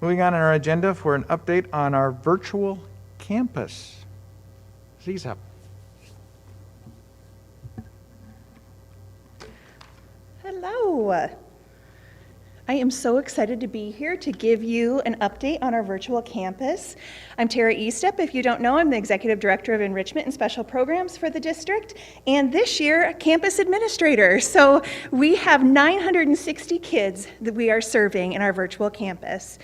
Moving on in our agenda for an update on our virtual campus. Ziza. Hello. I am so excited to be here to give you an update on our virtual campus. I'm Tara Estep. If you don't know, I'm the Executive Director of Enrichment and Special Programs for the district, and this year, a campus administrator. So we have 960 kids that we are serving in our virtual campus.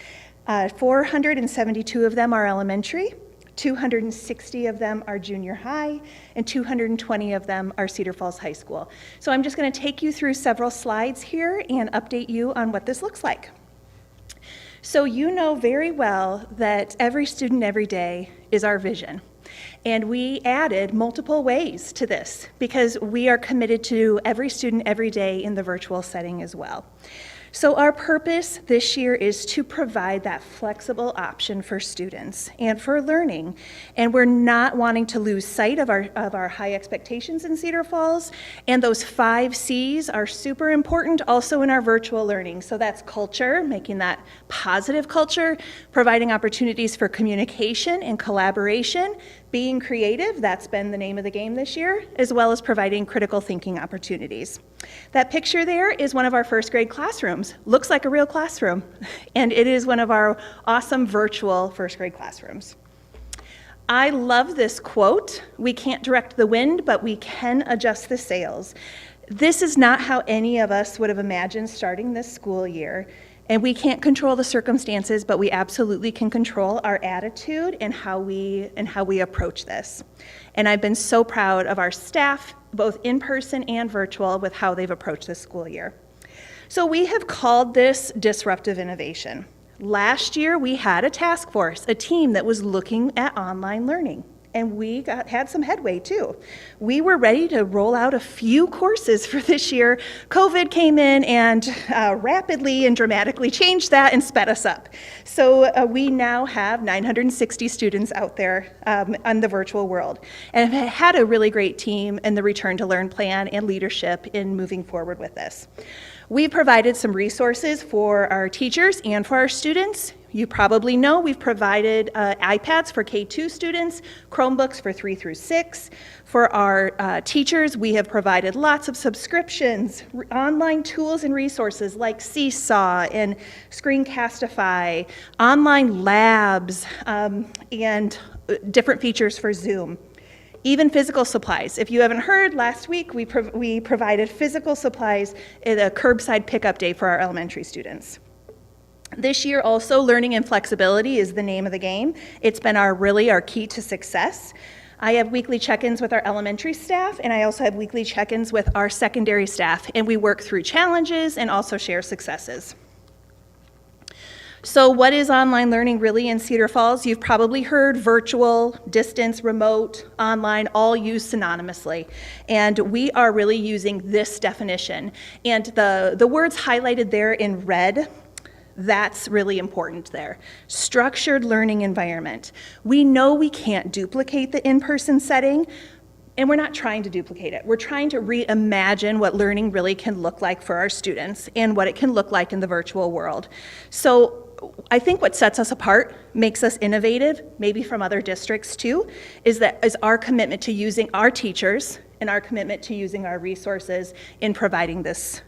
472 of them are elementary, 260 of them are junior high, and 220 of them are Cedar Falls High School. So I'm just going to take you through several slides here and update you on what this looks like. So you know very well that every student every day is our vision. And we added multiple ways to this because we are committed to every student every day in the virtual setting as well. So our purpose this year is to provide that flexible option for students and for learning. And we're not wanting to lose sight of our high expectations in Cedar Falls. And those 5 C's are super important also in our virtual learning. So that's culture, making that positive culture, providing opportunities for communication and collaboration, being creative, that's been the name of the game this year, as well as providing critical thinking opportunities. That picture there is one of our first grade classrooms. Looks like a real classroom, and it is one of our awesome virtual first grade classrooms. I love this quote, "We can't direct the wind, but we can adjust the sails." This is not how any of us would have imagined starting this school year. And we can't control the circumstances, but we absolutely can control our attitude and how we approach this. And I've been so proud of our staff, both in person and virtual, with how they've approached this school year. So we have called this disruptive innovation. Last year, we had a task force, a team that was looking at online learning. And we had some headway too. We were ready to roll out a few courses for this year. COVID came in and rapidly and dramatically changed that and sped us up. So we now have 960 students out there on the virtual world and have had a really great team in the Return to Learn plan and leadership in moving forward with this. We've provided some resources for our teachers and for our students. You probably know we've provided iPads for K-2 students, Chromebooks for 3 through 6. For our teachers, we have provided lots of subscriptions, online tools and resources like Seesaw and Screencastify, online labs, and different features for Zoom. Even physical supplies. If you haven't heard, last week we provided physical supplies at a curbside pickup day for our elementary students. This year also, learning and flexibility is the name of the game. It's been our key to success. I have weekly check-ins with our elementary staff, and I also have weekly check-ins with our secondary staff, and we work through challenges and also share successes. So what is online learning really in Cedar Falls? You've probably heard virtual, distance, remote, online, all used synonymously. And we are really using this definition. And the words highlighted there in red, that's really important there. Structured learning environment. We know we can't duplicate the in-person setting, and we're not trying to duplicate it. We're trying to reimagine what learning really can look like for our students and what it can look like in the virtual world. So I think what sets us apart, makes us innovative, maybe from other districts too, is our commitment to using our teachers and our commitment to using our resources in providing this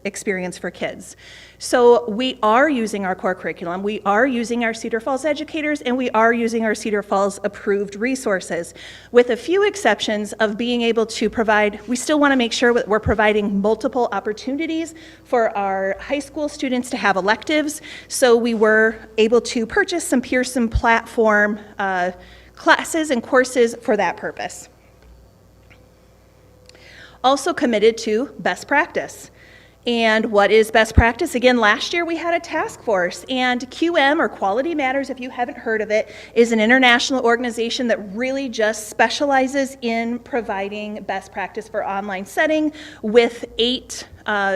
experience for kids. So we are using our core curriculum, we are using our Cedar Falls educators, and we are using our Cedar Falls approved resources, with a few exceptions of being able to provide, we still want to make sure that we're providing multiple opportunities for our high school students to have electives. So we were able to purchase some Pearson platform classes and courses for that purpose. Also committed to best practice. And what is best practice? Again, last year we had a task force, and QM, or Quality Matters, if you haven't heard of it, is an international organization that really just specializes in providing best practice for online setting with 8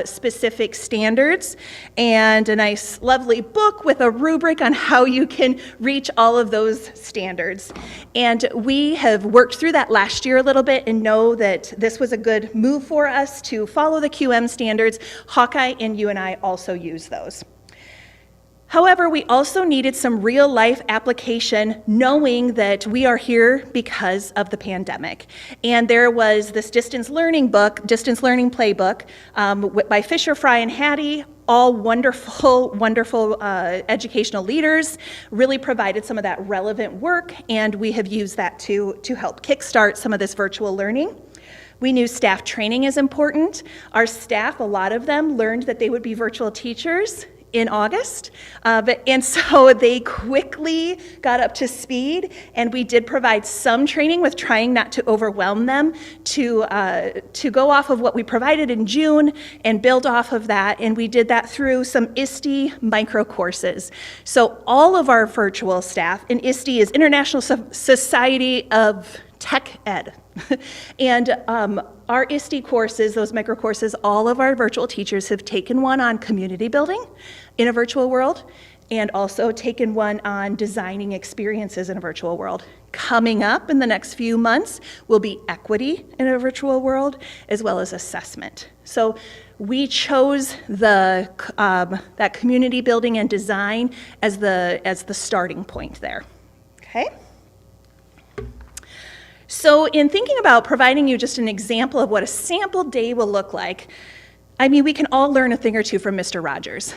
specific standards and a nice lovely book with a rubric on how you can reach all of those standards. And we have worked through that last year a little bit and know that this was a good move for us to follow the QM standards. Hawkeye and UNI also use those. However, we also needed some real-life application, knowing that we are here because of the pandemic. And there was this distance learning playbook by Fisher, Fry, and Hattie, all wonderful, wonderful educational leaders, really provided some of that relevant work, and we have used that to help kickstart some of this virtual learning. We knew staff training is important. Our staff, a lot of them, learned that they would be virtual teachers in August, and so they quickly got up to speed, and we did provide some training with trying not to overwhelm them to go off of what we provided in June and build off of that, and we did that through some ISTE micro courses. So all of our virtual staff, and ISTE is International Society of Tech Ed, and our ISTE courses, those micro courses, all of our virtual teachers have taken one on community building in a virtual world, and also taken one on designing experiences in a virtual world. Coming up in the next few months will be equity in a virtual world, as well as assessment. So we chose that community building and design as the starting point there. Okay. So in thinking about providing you just an example of what a sample day will look like, I mean, we can all learn a thing or two from Mr. Rogers.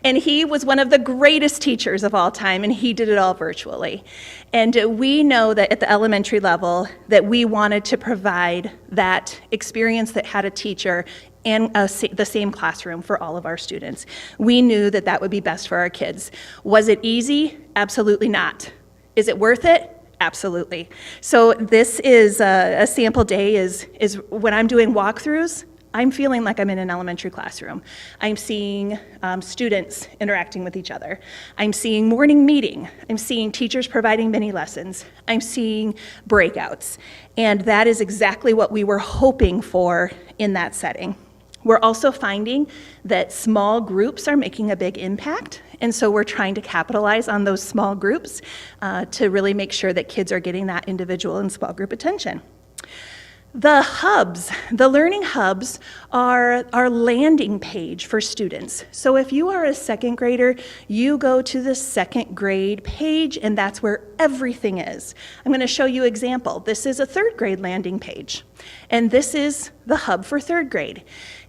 And he was one of the greatest teachers of all time, and he did it all virtually. And we know that at the elementary level that we wanted to provide that experience that had a teacher and the same classroom for all of our students. We knew that that would be best for our kids. Was it easy? Absolutely not. Is it worth it? Absolutely. So this is a sample day is when I'm doing walkthroughs, I'm feeling like I'm in an elementary classroom. I'm seeing students interacting with each other. I'm seeing morning meeting. I'm seeing teachers providing mini lessons. I'm seeing breakouts. And that is exactly what we were hoping for in that setting. We're also finding that small groups are making a big impact, and so we're trying to capitalize on those small groups to really make sure that kids are getting that individual and small group attention. The hubs, the learning hubs, are our landing page for students. So if you are a second grader, you go to the second grade page, and that's where everything is. I'm going to show you an example. This is a third grade landing page, and this is the hub for third grade.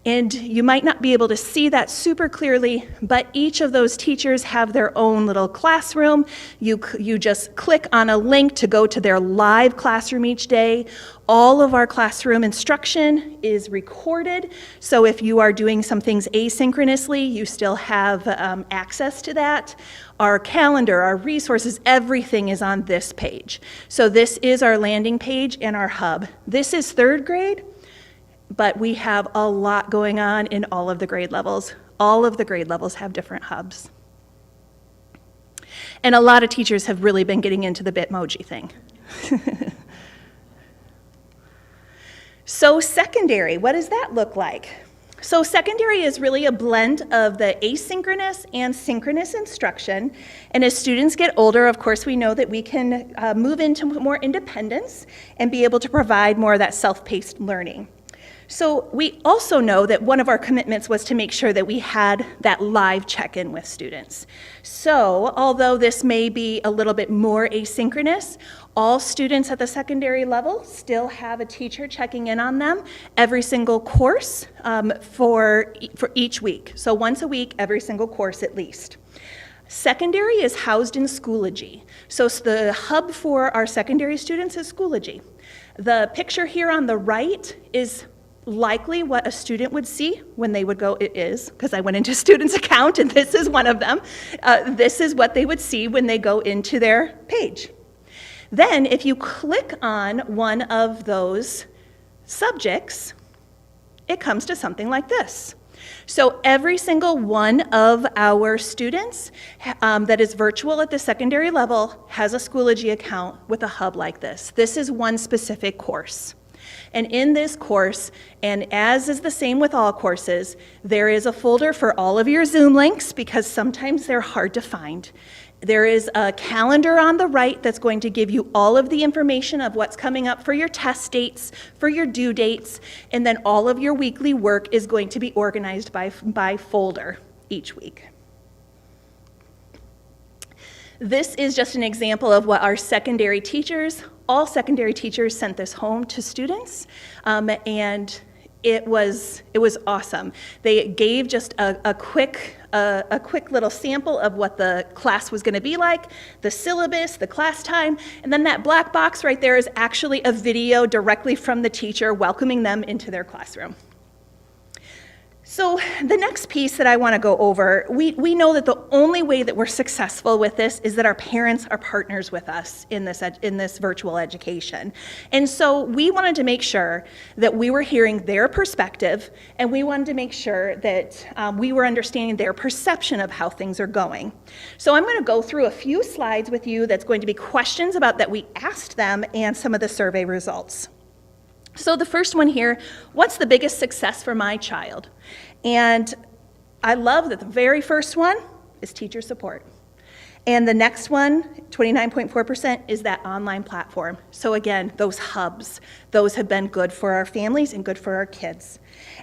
And you might not be able to see that super clearly, but each of those teachers have their own little classroom. You just click on a link to go to their live classroom each day. All of our classroom instruction is recorded, so if you are doing some things asynchronously, you still have access to that. Our calendar, our resources, everything is on this page. So this is our landing page and our hub. This is third grade, but we have a lot going on in all of the grade levels. All of the grade levels have different hubs. And a lot of teachers have really been getting into the Bitmoji thing. So secondary, what does that look like? So secondary is really a blend of the asynchronous and synchronous instruction. And as students get older, of course, we know that we can move into more independence and be able to provide more of that self-paced learning. So we also know that one of our commitments was to make sure that we had that live check-in with students. So although this may be a little bit more asynchronous, all students at the secondary level still have a teacher checking in on them every single course for each week. So once a week, every single course at least. Secondary is housed in Schoology. So the hub for our secondary students is Schoology. The picture here on the right is likely what a student would see when they would go, it is, because I went into a student's account and this is one of them. This is what they would see when they go into their page. Then if you click on one of those subjects, it comes to something like this. So every single one of our students that is virtual at the secondary level has a Schoology account with a hub like this. This is one specific course. And in this course, and as is the same with all courses, there is a folder for all of your Zoom links because sometimes they're hard to find. There is a calendar on the right that's going to give you all of the information of what's coming up for your test dates, for your due dates, and then all of your weekly work is going to be organized by folder each week. This is just an example of what our secondary teachers, all secondary teachers sent this home to students, and it was awesome. They gave just a quick little sample of what the class was going to be like, the syllabus, the class time, and then that black box right there is actually a video directly from the teacher welcoming them into their classroom. So the next piece that I want to go over, we know that the only way that we're successful with this is that our parents are partners with us in this virtual education. And so we wanted to make sure that we were hearing their perspective, and we wanted to make sure that we were understanding their perception of how things are going. So I'm going to go through a few slides with you that's going to be questions about that we asked them and some of the survey results. So the first one here, what's the biggest success for my child? And I love that the very first one is teacher support. And the next one, 29.4%, is that online platform. So again, those hubs, those have been good for our families and good for our kids.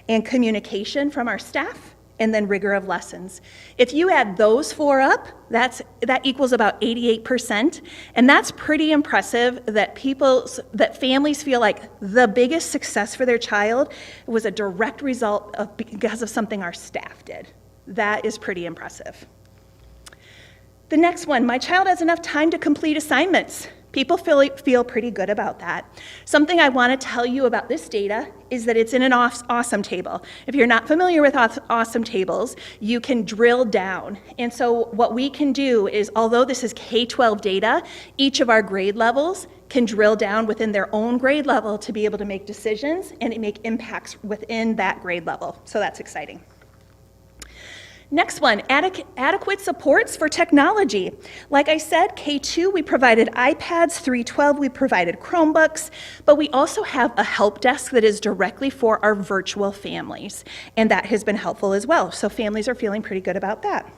And communication from our staff, and then rigor of lessons. If you add those four up, that equals about 88%, and that's pretty impressive that families feel like the biggest success for their child was a direct result of because of something our staff did. That is pretty impressive. The next one, my child has enough time to complete assignments. People feel pretty good about that. Something I want to tell you about this data is that it's in an awesome table. If you're not familiar with awesome tables, you can drill down. And so what we can do is, although this is K-12 data, each of our grade levels can drill down within their own grade level to be able to make decisions and make impacts within that grade level. So that's exciting. Next one, adequate supports for technology. Like I said, K2, we provided iPads, 312, we provided Chromebooks, but we also have a help desk that is directly for our virtual families, and that has been helpful as well. So families are feeling pretty good about that.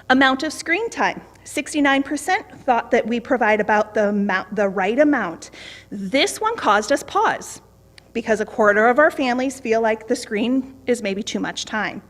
Amount of screen time. 69% thought that we provide about the right amount. This one caused us pause, because a quarter of our families feel like the screen is maybe too much time.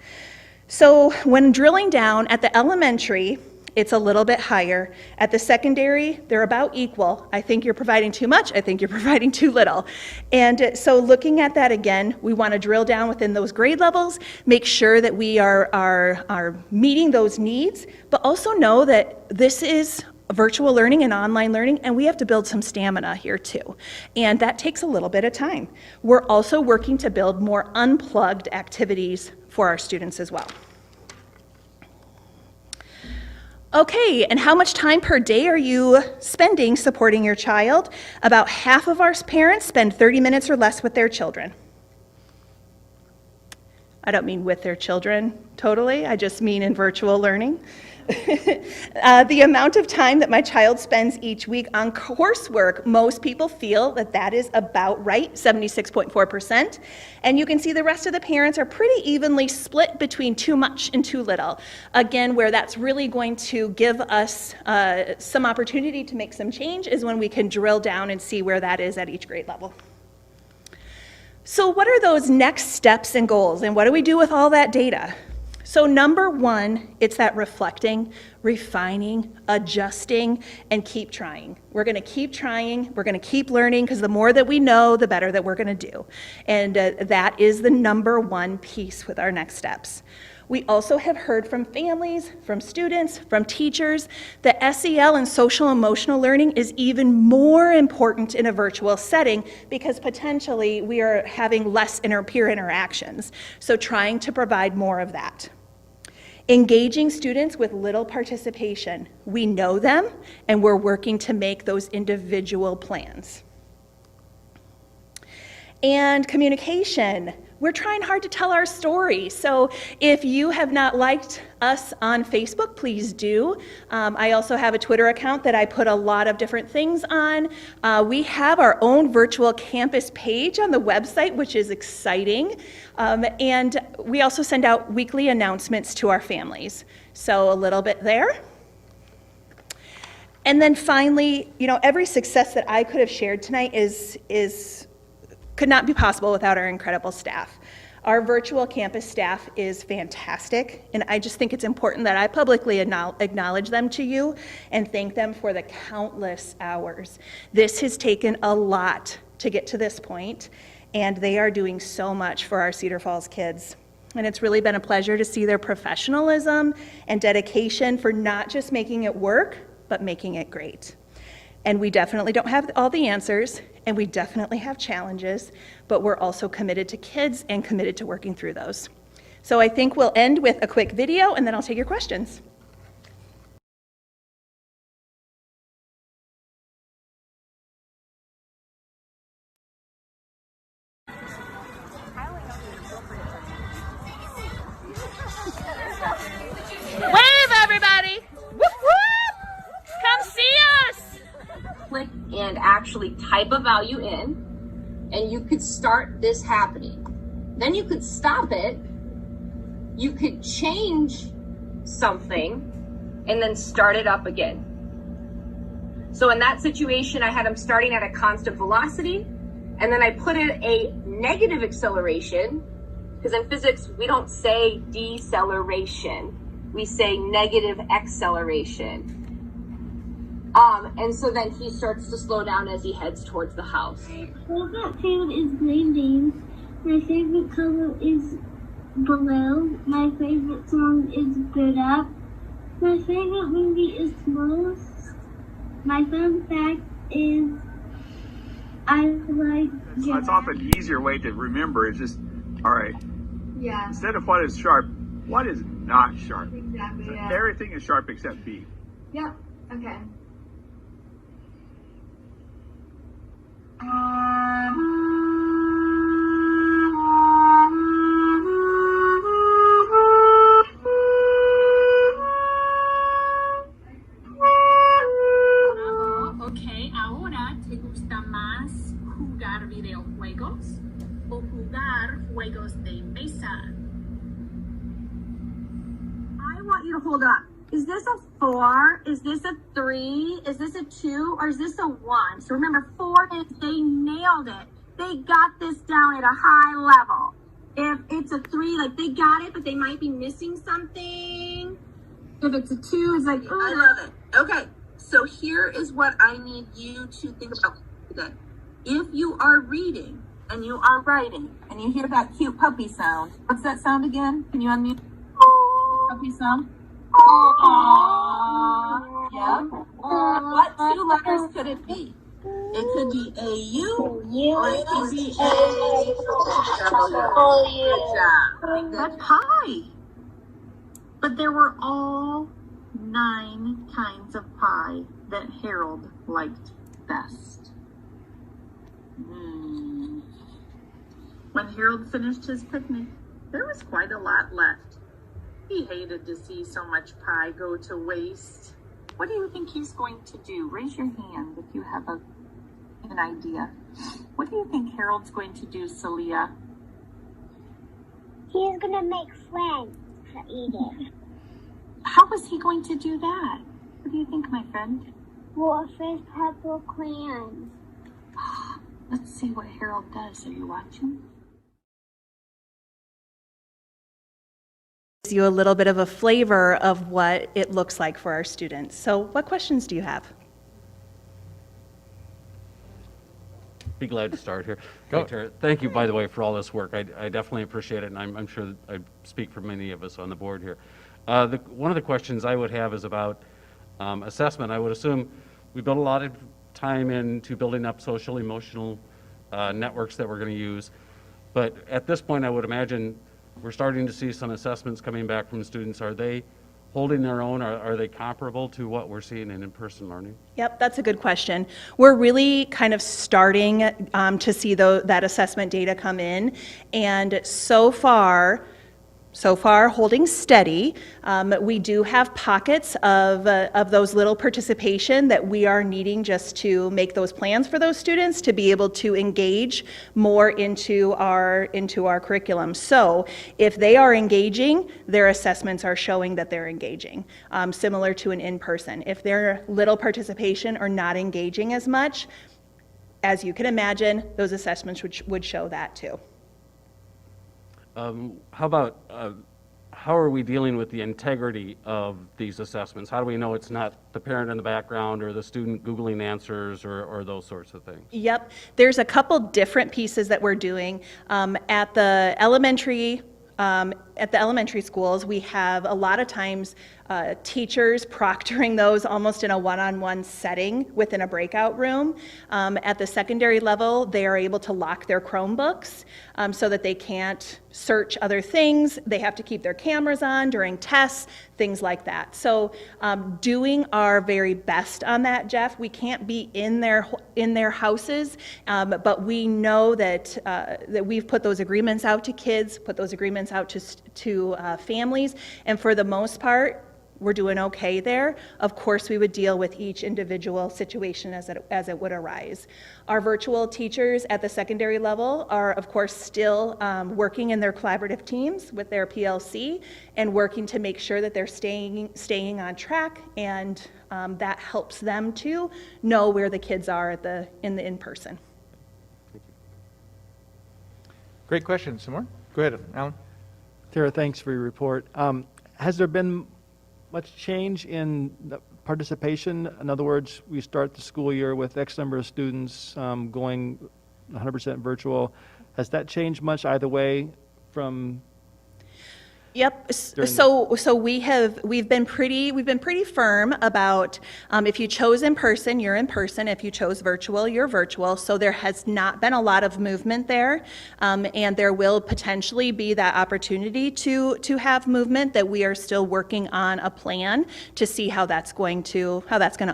So when drilling down at the elementary, it's a little bit higher. At the secondary, they're about equal. I think you're providing too much, I think you're providing too little. And so looking at that again, we want to drill down within those grade levels, make sure that we are meeting those needs, but also know that this is virtual learning and online learning, and we have to build some stamina here too. And that takes a little bit of time. We're also working to build more unplugged activities for our students as well. Okay, and how much time per day are you spending supporting your child? About half of our parents spend 30 minutes or less with their children. I don't mean with their children totally, I just mean in virtual learning. The amount of time that my child spends each week on coursework, most people feel that that is about right, 76.4%. And you can see the rest of the parents are pretty evenly split between too much and too little. Again, where that's really going to give us some opportunity to make some change is when we can drill down and see where that is at each grade level. So what are those next steps and goals, and what do we do with all that data? So number one, it's that reflecting, refining, adjusting, and keep trying. We're going to keep trying, we're going to keep learning, because the more that we know, the better that we're going to do. And that is the number one piece with our next steps. We also have heard from families, from students, from teachers, that SEL and social emotional learning is even more important in a virtual setting because potentially we are having less peer interactions. So trying to provide more of that. Engaging students with little participation. We know them and we're working to make those individual plans. And communication. We're trying hard to tell our story. So if you have not liked us on Facebook, please do. I also have a Twitter account that I put a lot of different things on. We have our own virtual campus page on the website, which is exciting. And we also send out weekly announcements to our families. So a little bit there. And then finally, every success that I could have shared tonight could not be possible without our incredible staff. Our virtual campus staff is fantastic, and I just think it's important that I publicly acknowledge them to you and thank them for the countless hours. This has taken a lot to get to this point, and they are doing so much for our Cedar Falls kids. And it's really been a pleasure to see their professionalism and dedication for not just making it work, but making it great. And we definitely don't have all the answers, and we definitely have challenges, but we're also committed to kids and committed to working through those. So I think we'll end with a quick video, and then I'll take your questions. Wave, everybody! Whoop, whoop! Come see us! Click and actually type a value in, and you could start this happening. Then you could stop it, you could change something, and then start it up again. So in that situation, I had them starting at a constant velocity, and then I put in a negative acceleration, because in physics, we don't say deceleration, we say negative acceleration. And so then he starts to slow down as he heads towards the house. My favorite food is green beans. My favorite color is blue. My favorite song is Good Up. My favorite movie is Close. My fun fact is I like That's often an easier way to remember. It's just, all right, Yeah, instead of what is sharp, what is not sharp? exactly. So Yeah. everything is sharp except B. Yep. Okay. Ok, ahora ¿te gusta más jugar videojuegos o jugar juegos de mesa? I want you to hold up. Is this a 4? Is this a 3? Is this a 2? Or is this a 1? So remember, 4 is they nailed it. They got this down at a high level. If it's a 3, like they got it, but they might be missing something. If it's a 2, it's like, I love it. Okay, so here is what I need you to think about today. If you are reading and you are writing and you hear that cute puppy sound, what's that sound again? Can you unmute? Puppy sound? Aww. Yeah. What 2 letters could it be? It could be A-U or it could be A-W. Good job. That's pie. But there were all 9 kinds of pie that Harold liked best. When Harold finished his picnic, there was quite a lot left. He hated to see so much pie go to waste. What do you think he's going to do? Raise your hand if you have an idea. What do you think Harold's going to do, Celia? He's gonna make friends to eat it. How is he going to do that? What do you think, my friend? With his purple crayons. Let's see what Harold does. Are you watching? Gives you a little bit of a flavor of what it looks like for our students. So what questions do you have? Be glad to start here. Go. Hey, Tara, thank you, by the way, for all this work. I definitely appreciate it, and I'm sure that I speak for many of us on the board here. One of the questions I would have is about assessment. I would assume we built a lot of time into building up social emotional networks that we're going to use, but at this point I would imagine we're starting to see some assessments coming back from students. Are they holding their own? Are they comparable to what we're seeing in in-person learning? Yep, that's a good question. We're really kind of starting to see that assessment data come in, and so far holding steady. We do have pockets of those little participation that we are needing just to make those plans for those students to be able to engage more into our curriculum. So if they are engaging, their assessments are showing that they're engaging, similar to an in-person. If they're little participation or not engaging as much, as you can imagine, those assessments would show that too. How about, how are we dealing with the integrity of these assessments? How do we know it's not the parent in the background or the student Googling answers or those sorts of things? Yep, there's a couple different pieces that we're doing. At the elementary schools, we have a lot of times teachers proctoring those almost in a one-on-one setting within a breakout room. At the secondary level, they are able to lock their Chromebooks so that they can't search other things. They have to keep their cameras on during tests, things like that. So doing our very best on that, Jeff. We can't be in their houses, but we know that that we've put those agreements out to kids, put those agreements out to families, and for the most part, we're doing okay there. Of course, we would deal with each individual situation as it would arise. Our virtual teachers at the secondary level are, of course, still working in their collaborative teams with their PLC and working to make sure that they're staying on track, and that helps them to know where the kids are in-person. Great question. Some more? Go ahead, Alan. Tara, thanks for your report. Has there been much change in the participation? In other words, we start the school year with X number of students going 100% virtual. Has that changed much either way from? Yep. So we've been pretty firm about if you chose in person, you're in person. If you chose virtual, you're virtual. So there has not been a lot of movement there, and there will potentially be that opportunity to have movement. That we are still working on a plan to see how that's going to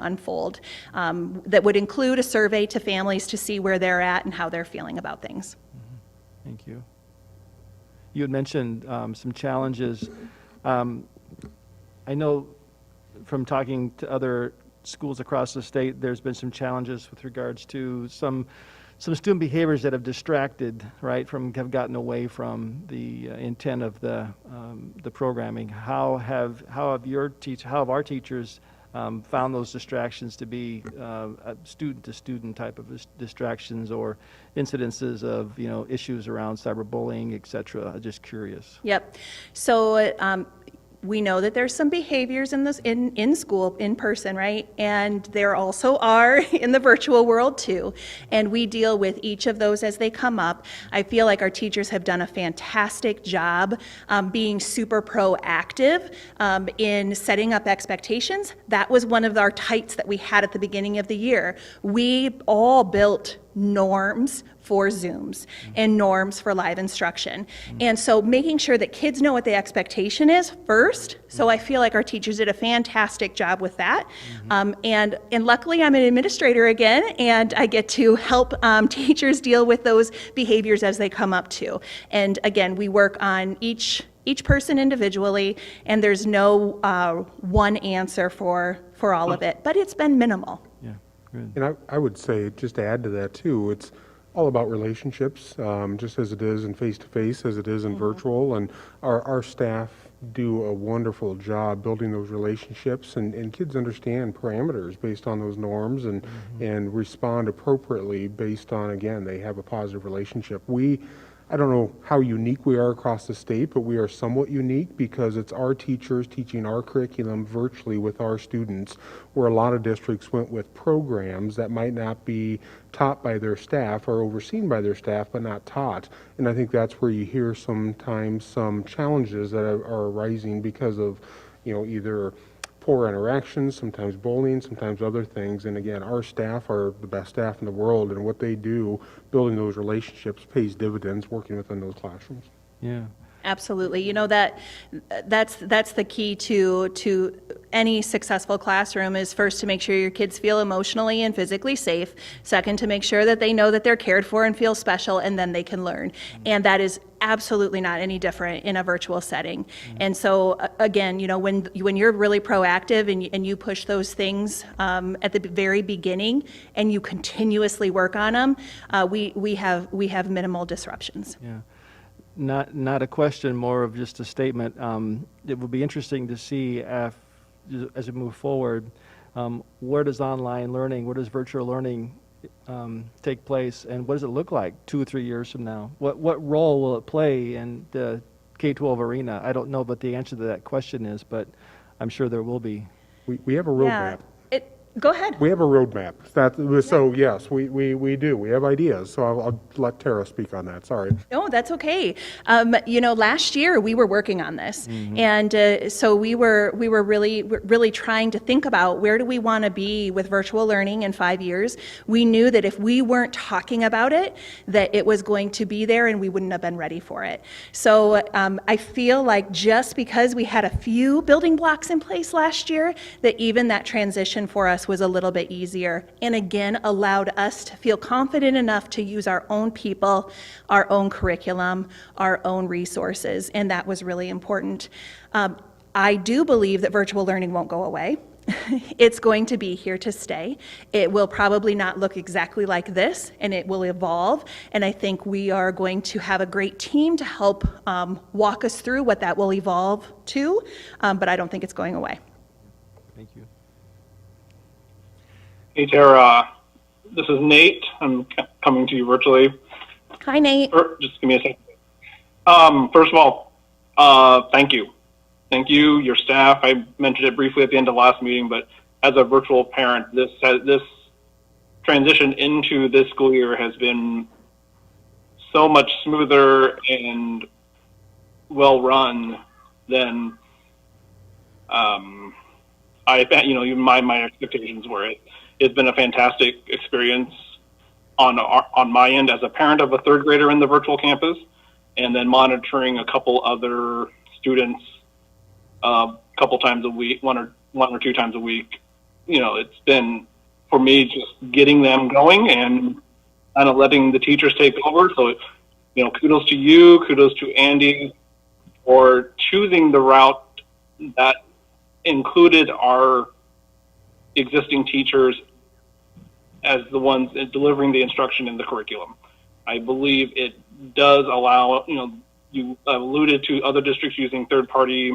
unfold. That would include a survey to families to see where they're at and how they're feeling about things. Thank you. You had mentioned some challenges. I know from talking to other schools across the state, there's been some challenges with regards to some student behaviors that have distracted, right, have gotten away from the intent of the programming. How have our teachers found those distractions to be student-to-student type of distractions or incidences of issues around cyberbullying, et cetera? I'm just curious. Yep. So we know that there's some behaviors in school, in person, right? And there also are in the virtual world too. And we deal with each of those as they come up. I feel like our teachers have done a fantastic job being super proactive in setting up expectations. That was one of our tights that we had at the beginning of the year. We all built norms for Zooms and norms for live instruction. And so making sure that kids know what the expectation is first. So I feel like our teachers did a fantastic job with that. And luckily I'm an administrator again, and I get to help teachers deal with those behaviors as they come up too. And again, we work on each person individually, and there's no one answer for all of it, but it's been minimal. Yeah, good. And I would say, just to add to that too, it's all about relationships, just as it is in face-to-face, as it is in virtual. And our staff do a wonderful job building those relationships, and kids understand parameters based on those norms and respond appropriately based on, again, they have a positive relationship. I don't know how unique we are across the state, but we are somewhat unique because it's our teachers teaching our curriculum virtually with our students, where a lot of districts went with programs that might not be taught by their staff or overseen by their staff, but not taught. And I think that's where you hear sometimes some challenges that are arising because of, either poor interactions, sometimes bullying, sometimes other things. And again, our staff are the best staff in the world, and what they do, building those relationships, pays dividends working within those classrooms. Yeah. Absolutely. That's the key to any successful classroom is first to make sure your kids feel emotionally and physically safe. Second, to make sure that they know that they're cared for and feel special, and then they can learn. And that is absolutely not any different in a virtual setting. And so again, when you're really proactive and you push those things at the very beginning and you continuously work on them, we have minimal disruptions. Yeah. Not a question, more of just a statement. It will be interesting to see as we move forward, where does online learning, where does virtual learning take place, and what does it look like 2 or 3 years from now? What role will it play in the K-12 arena? I don't know what the answer to that question is, but I'm sure there will be. We have a Yeah. roadmap. Go ahead. We have a roadmap. So yes, we do. We have ideas. So I'll let Tara speak on that. Sorry. No, that's okay. Last year we were working on this, and so we were really trying to think about where do we want to be with virtual learning in 5 years. We knew that if we weren't talking about it, that it was going to be there, and we wouldn't have been ready for it. So I feel like just because we had a few building blocks in place last year, that even that transition for us was a little bit easier, and again allowed us to feel confident enough to use our own people, our own curriculum, our own resources, and that was really important. I do believe that virtual learning won't go away. It's going to be here to stay. It will probably not look exactly like this, and it will evolve, and I think we are going to have a great team to help walk us through what that will evolve to, but I don't think it's going away. Thank you. Hey Tara, this is Nate. I'm coming to you virtually. Hi, Nate. Just give me a second. First of all, thank you. Thank you, your staff. I mentioned it briefly at the end of last meeting, but as a virtual parent, this transition into this school year has been so much smoother and well run than my expectations were. It's been a fantastic experience on my end as a parent of a third grader in the virtual campus, and then monitoring a couple other students a couple times a week, one or two times a week. It's been, for me, just getting them going and kind of letting the teachers take over. So, kudos to you, kudos to Andy for choosing the route that included our existing teachers as the ones delivering the instruction in the curriculum. I believe it does allow, you alluded to other districts using third-party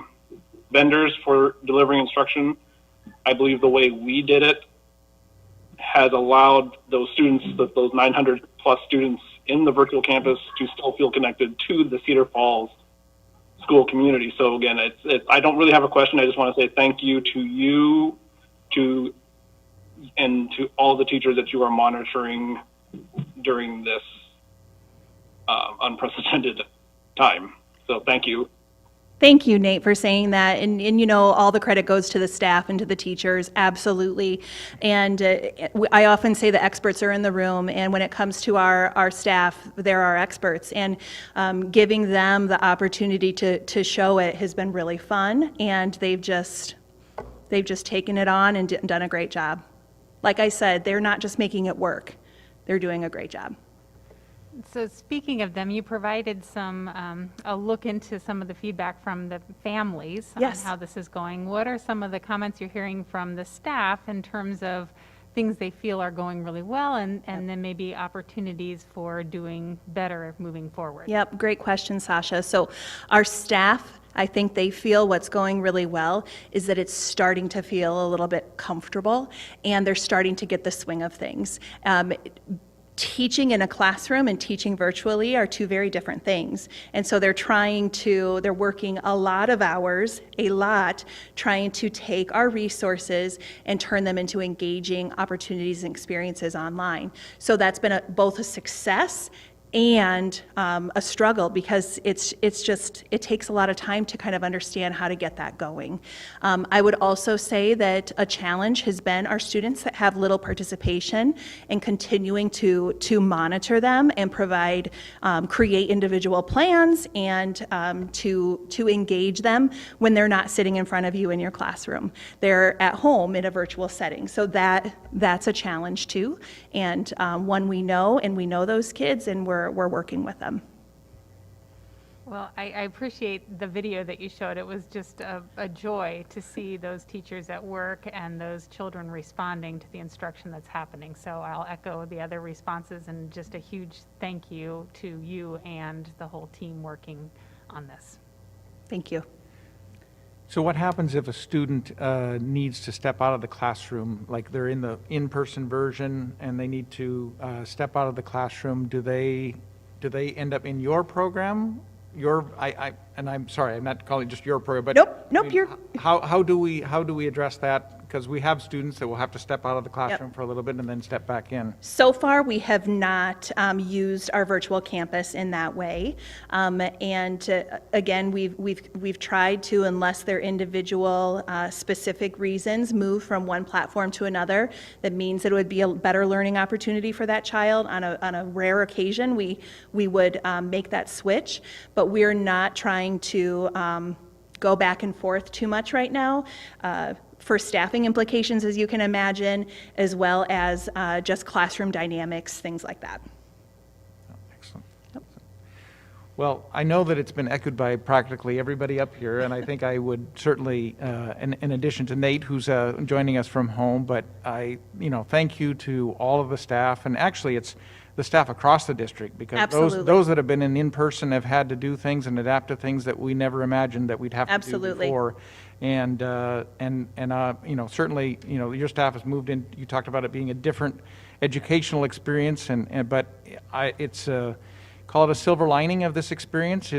vendors for delivering instruction. I believe the way we did it has allowed those students, those 900 plus students in the virtual campus, to still feel connected to the Cedar Falls school community. So again, I don't really have a question. I just want to say thank you to you, and to all the teachers that you are monitoring during this unprecedented time. So thank you. Thank you, Nate, for saying that. And all the credit goes to the staff and to the teachers, absolutely. And I often say the experts are in the room, and when it comes to our staff, they're our experts. And giving them the opportunity to show it has been really fun, and they've just taken it on and done a great job. Like I said, they're not just making it work. They're doing a great job. So speaking of them, you provided a look into some of the feedback from the families on how this is going. What are some of the comments you're hearing from the staff in terms of things they feel are going really well, and then maybe opportunities for doing better moving forward? Yep, Great question, Sasha. So our staff, I think they feel what's going really well is that it's starting to feel a little bit comfortable, and they're starting to get the swing of things. Teaching in a classroom and teaching virtually are two very different things. And so they're working a lot of hours, trying to take our resources and turn them into engaging opportunities and experiences online. So that's been both a success and a struggle, because it takes a lot of time to kind of understand how to get that going. I would also say that a challenge has been our students that have little participation, and continuing to monitor them and create individual plans and to engage them when they're not sitting in front of you in your classroom. They're at home in a virtual setting. So that's a challenge too, and one we know those kids, and we're working with them. Well, I appreciate the video that you showed. It was just a joy to see those teachers at work and those children responding to the instruction that's happening. So I'll echo the other responses, and just a huge thank you to you and the whole team working on this. Thank you. So what happens if a student needs to step out of the classroom, like they're in the in-person version and they need to step out of the classroom? Do they end up in your program? And I'm sorry, I'm not calling it just your program, but Nope. how do we address that? Because we have students that will have to step out of the classroom for a little bit and then step back in. So far, we have not used our virtual campus in that way. Again, we've tried to, unless they're individual specific reasons, move from one platform to another. That means that it would be a better learning opportunity for that child. On a rare occasion, we would make that switch, but we're not trying to go back and forth too much right now. For staffing implications, as you can imagine, as well as just classroom dynamics, things like that. Excellent. Well, I know that it's been echoed by practically everybody up here, and I think I would certainly, in addition to Nate, who's joining us from home, but thank you to all of the staff, and actually it's the staff across the district, because those that have been in-person have had to do things and adapt to things that we never imagined that we'd have to do before. And certainly, your staff has moved in. You talked about it being a different educational experience, but it's call it a silver lining of this experience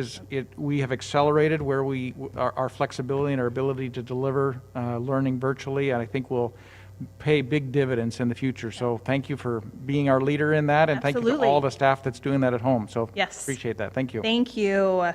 we have accelerated where our flexibility and our ability to deliver learning virtually, and I think we'll pay big dividends in the future. So thank you for being our leader in that, and thank you to all the staff that's doing that at home. So yes, appreciate that. Thank you. Thank you.